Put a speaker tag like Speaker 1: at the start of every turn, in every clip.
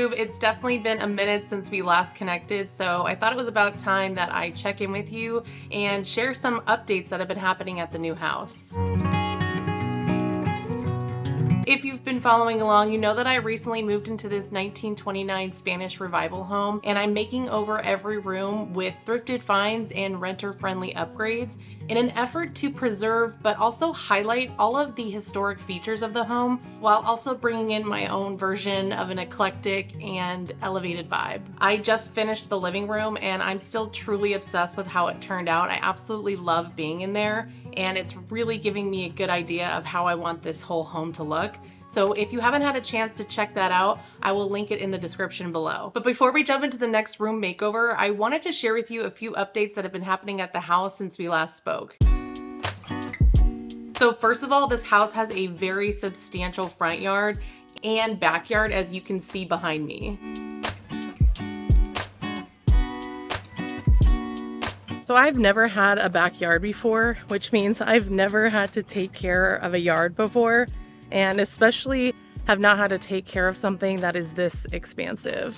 Speaker 1: YouTube. It's definitely been a minute since we last connected, so I thought it was about time that I check in with you and share some updates that have been happening at the new house. If you've been following along, you know that I recently moved into this 1929 Spanish Revival home, and I'm making over every room with thrifted finds and renter-friendly upgrades in an effort to preserve but also highlight all of the historic features of the home while also bringing in my own version of an eclectic and elevated vibe. I just finished the living room and I'm still truly obsessed with how it turned out. I absolutely love being in there, and it's really giving me a good idea of how I want this whole home to look. So if you haven't had a chance to check that out, I will link it in the description below. But before we jump into the next room makeover, I wanted to share with you a few updates that have been happening at the house since we last spoke. So first of all, this house has a very substantial front yard and backyard, as you can see behind me. So I've never had a backyard before, which means I've never had to take care of a yard before, and especially have not had to take care of something that is this expansive.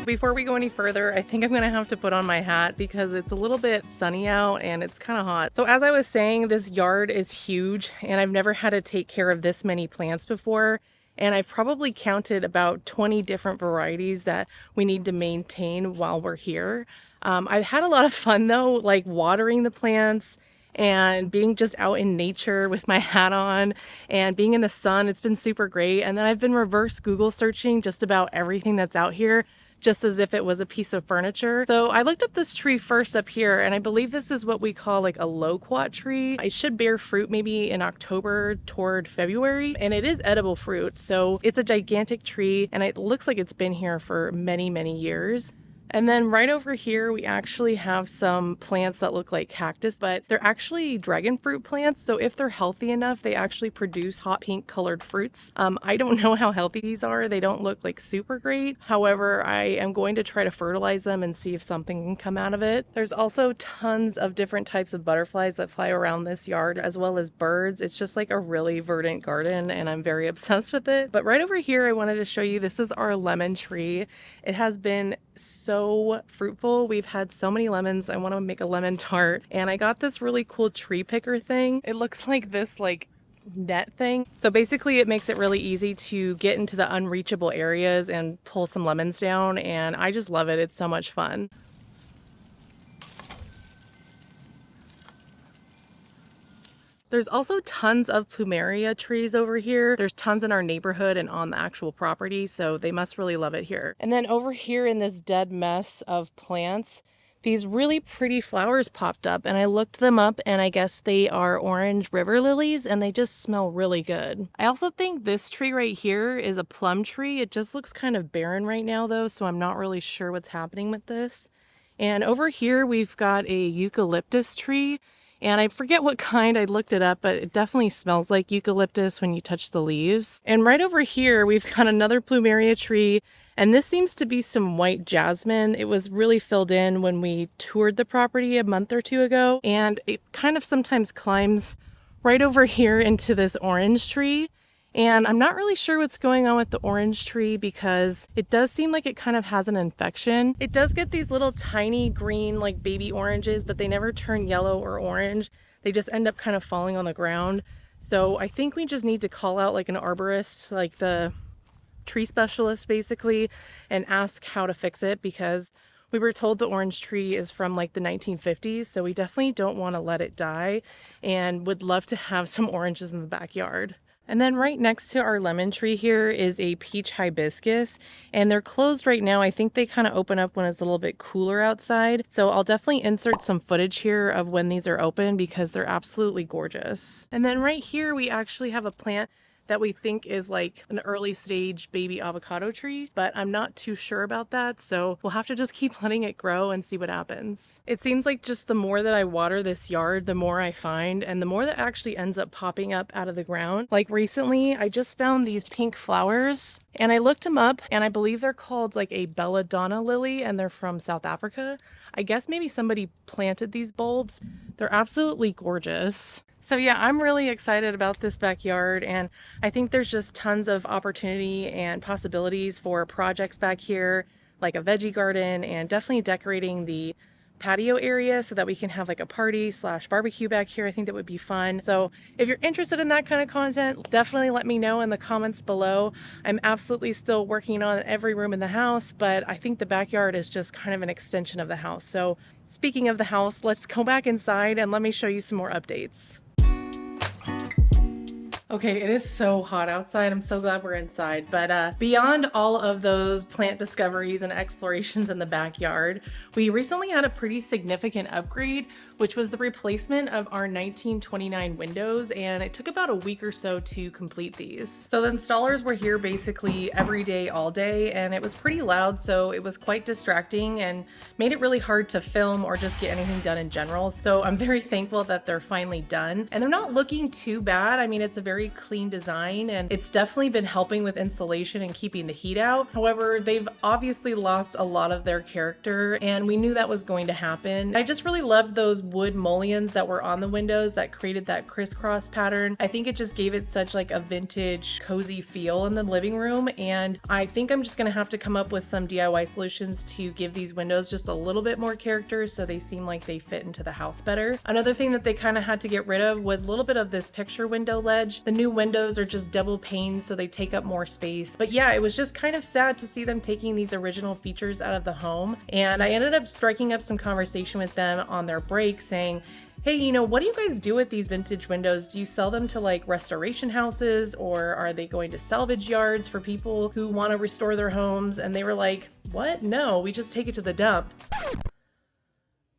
Speaker 1: Before we go any further, I think I'm gonna have to put on my hat because it's a little bit sunny out and it's kind of hot. So as I was saying, this yard is huge and I've never had to take care of this many plants before. And I've probably counted about 20 different varieties that we need to maintain while we're here. I've had a lot of fun though, like watering the plants and being just out in nature with my hat on and being in the sun. It's been super great. And then I've been reverse Google searching just about everything that's out here, just as if it was a piece of furniture. So I looked up this tree first up here, and I believe this is what we call like a loquat tree. It should bear fruit maybe in October toward February, and it is edible fruit. So it's a gigantic tree, and it looks like it's been here for many, many years. And then right over here, we actually have some plants that look like cactus, but they're actually dragon fruit plants. So if they're healthy enough, they actually produce hot pink colored fruits. I don't know how healthy these are. They don't look like super great. However, I am going to try to fertilize them and see if something can come out of it. There's also tons of different types of butterflies that fly around this yard, as well as birds. It's just like a really verdant garden, and I'm very obsessed with it. But right over here, I wanted to show you, this is our lemon tree. It has been so fruitful. We've had so many lemons. I want to make a lemon tart, and I got this really cool tree picker thing. It looks like this like net thing. So basically it makes it really easy to get into the unreachable areas and pull some lemons down, and I just love it. It's so much fun. There's also tons of plumeria trees over here. There's tons in our neighborhood and on the actual property, so they must really love it here. And then over here in this dead mess of plants, these really pretty flowers popped up, and I looked them up, and I guess they are orange river lilies, and they just smell really good. I also think this tree right here is a plum tree. It just looks kind of barren right now though, so I'm not really sure what's happening with this. And over here we've got a eucalyptus tree. And I forget what kind, I looked it up, but it definitely smells like eucalyptus when you touch the leaves. And right over here, we've got another plumeria tree, and this seems to be some white jasmine. It was really filled in when we toured the property a month or two ago, and it kind of sometimes climbs right over here into this orange tree. And I'm not really sure what's going on with the orange tree because it does seem like it kind of has an infection. It does get these little tiny green like baby oranges, but they never turn yellow or orange. They just end up kind of falling on the ground. So I think we just need to call out like an arborist, like the tree specialist basically, and ask how to fix it, because we were told the orange tree is from like the 1950s. So we definitely don't want to let it die and would love to have some oranges in the backyard. And then right next to our lemon tree here is a peach hibiscus, and they're closed right now. I think they kind of open up when it's a little bit cooler outside. So I'll definitely insert some footage here of when these are open because they're absolutely gorgeous. And then right here we actually have a plant that we think is like an early stage baby avocado tree, but I'm not too sure about that. So we'll have to just keep letting it grow and see what happens. It seems like just the more that I water this yard, the more I find, and the more that actually ends up popping up out of the ground. Like recently, I just found these pink flowers and I looked them up, and I believe they're called like a belladonna lily, and they're from South Africa. I guess maybe somebody planted these bulbs. They're absolutely gorgeous. So yeah, I'm really excited about this backyard, and I think there's just tons of opportunity and possibilities for projects back here, like a veggie garden, and definitely decorating the patio area so that we can have like a party slash barbecue back here. I think that would be fun. So if you're interested in that kind of content, definitely let me know in the comments below. I'm absolutely still working on every room in the house, but I think the backyard is just kind of an extension of the house. So speaking of the house, let's go back inside and let me show you some more updates. Okay, it is so hot outside. I'm so glad we're inside. But beyond all of those plant discoveries and explorations in the backyard, we recently had a pretty significant upgrade, which was the replacement of our 1929 windows, and it took about a week or so to complete these. So the installers were here basically every day, all day, and it was pretty loud, so it was quite distracting and made it really hard to film or just get anything done in general. So I'm very thankful that they're finally done, and they're not looking too bad. I mean, it's a very clean design, and it's definitely been helping with insulation and keeping the heat out. However, they've obviously lost a lot of their character, and we knew that was going to happen. I just really loved those wood mullions that were on the windows that created that crisscross pattern. I think it just gave it such like a vintage cozy feel in the living room, and I think I'm just gonna have to come up with some DIY solutions to give these windows just a little bit more character so they seem like they fit into the house better. Another thing that they kind of had to get rid of was a little bit of this picture window ledge. The new windows are just double pane, so they take up more space. But yeah, it was just kind of sad to see them taking these original features out of the home, and I ended up striking up some conversation with them on their break saying, hey, you know, what do you guys do with these vintage windows? Do you sell them to like restoration houses, or are they going to salvage yards for people who want to restore their homes? And they were like, what? No, we just take it to the dump.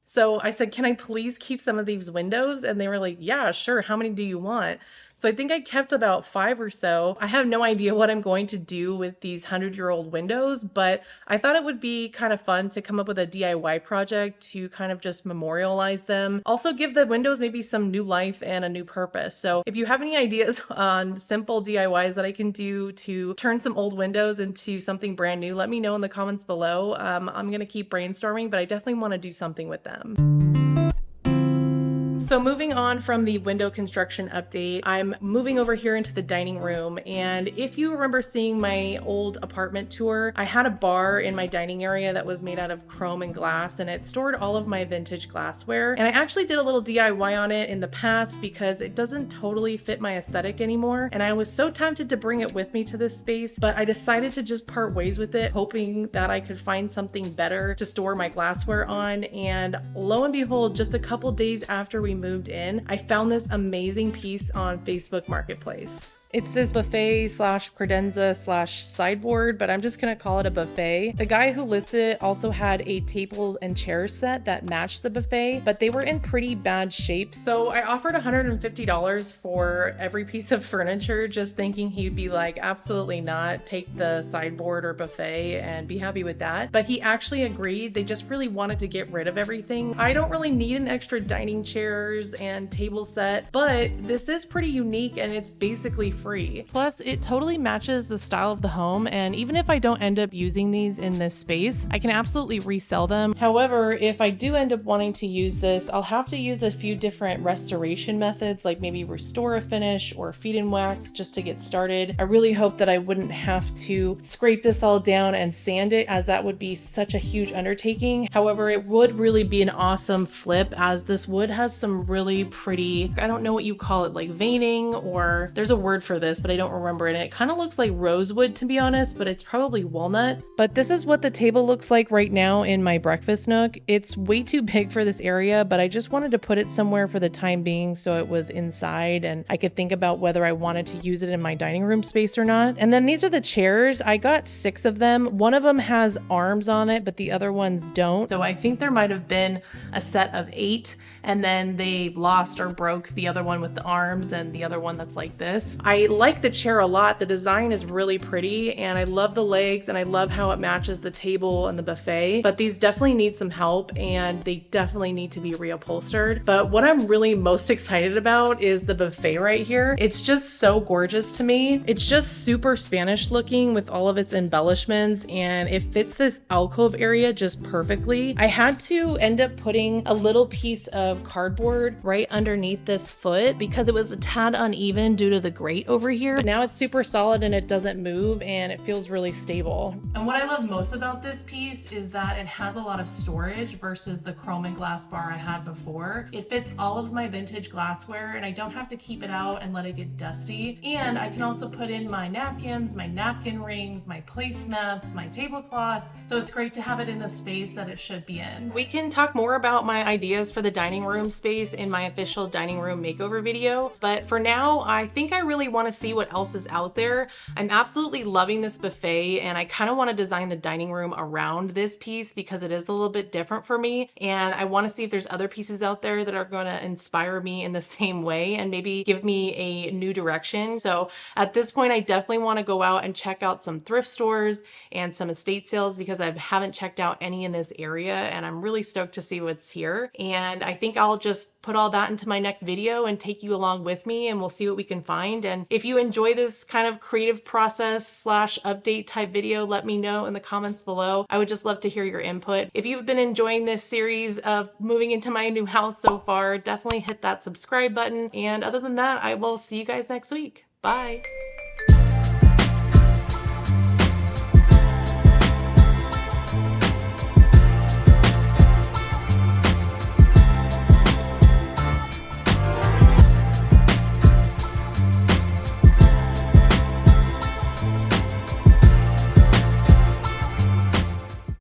Speaker 1: So I said, can I please keep some of these windows? And they were like, yeah, sure. How many do you want? So I think I kept about 5 or so. I have no idea what I'm going to do with these 100-year-old windows, but I thought it would be kind of fun to come up with a DIY project to kind of just memorialize them. Also give the windows maybe some new life and a new purpose. So if you have any ideas on simple DIYs that I can do to turn some old windows into something brand new, let me know in the comments below. I'm gonna keep brainstorming, but I definitely want to do something with them. So moving on from the window construction update, I'm moving over here into the dining room. And if you remember seeing my old apartment tour, I had a bar in my dining area that was made out of chrome and glass, and it stored all of my vintage glassware. And I actually did a little DIY on it in the past because it doesn't totally fit my aesthetic anymore. And I was so tempted to bring it with me to this space, but I decided to just part ways with it, hoping that I could find something better to store my glassware on. And lo and behold, just a couple days after we moved in, I found this amazing piece on Facebook Marketplace. It's this buffet slash credenza slash sideboard, but I'm just gonna call it a buffet. The guy who listed it also had a table and chair set that matched the buffet, but they were in pretty bad shape. So I offered $150 for every piece of furniture, just thinking he'd be like, absolutely not, take the sideboard or buffet and be happy with that. But he actually agreed. They just really wanted to get rid of everything. I don't really need an extra dining chairs and table set, but this is pretty unique and it's basically free. Plus, it totally matches the style of the home, and even if I don't end up using these in this space, I can absolutely resell them. However, if I do end up wanting to use this, I'll have to use a few different restoration methods, like maybe restore a finish or feed and wax just to get started. I really hope that I wouldn't have to scrape this all down and sand it, as that would be such a huge undertaking. However, it would really be an awesome flip, as this wood has some really pretty, I don't know what you call it, like veining, or there's a word for this, but I don't remember it. And it kind of looks like rosewood, to be honest, but it's probably walnut. But this is what the table looks like right now in my breakfast nook. It's way too big for this area, but I just wanted to put it somewhere for the time being so it was inside and I could think about whether I wanted to use it in my dining room space or not. And then these are the chairs. I got 6 of them. One of them has arms on it, but the other ones don't. So I think there might have been a set of 8, and then they lost or broke the other one with the arms and the other one that's like this. I I like the chair a lot. The design is really pretty and I love the legs and I love how it matches the table and the buffet, but these definitely need some help and they definitely need to be reupholstered. But what I'm really most excited about is the buffet right here. It's just so gorgeous to me. It's just super Spanish looking with all of its embellishments and it fits this alcove area just perfectly. I had to end up putting a little piece of cardboard right underneath this foot because it was a tad uneven due to the grate over here. But now it's super solid and it doesn't move and it feels really stable. And what I love most about this piece is that it has a lot of storage versus the chrome and glass bar I had before. It fits all of my vintage glassware and I don't have to keep it out and let it get dusty. And I can also put in my napkins, my napkin rings, my placemats, my tablecloths. So it's great to have it in the space that it should be in. We can talk more about my ideas for the dining room space in my official dining room makeover video. But for now, I think I really want to see what else is out there. I'm absolutely loving this buffet and I kind of want to design the dining room around this piece because it is a little bit different for me. And I want to see if there's other pieces out there that are going to inspire me in the same way and maybe give me a new direction. So at this point, I definitely want to go out and check out some thrift stores and some estate sales because I haven't checked out any in this area and I'm really stoked to see what's here. And I think I'll just put all that into my next video and take you along with me and we'll see what we can find. And if you enjoy this kind of creative process slash update type video, let me know in the comments below. I would just love to hear your input. If you've been enjoying this series of moving into my new house so far, definitely hit that subscribe button. And other than that, I will see you guys next week. Bye.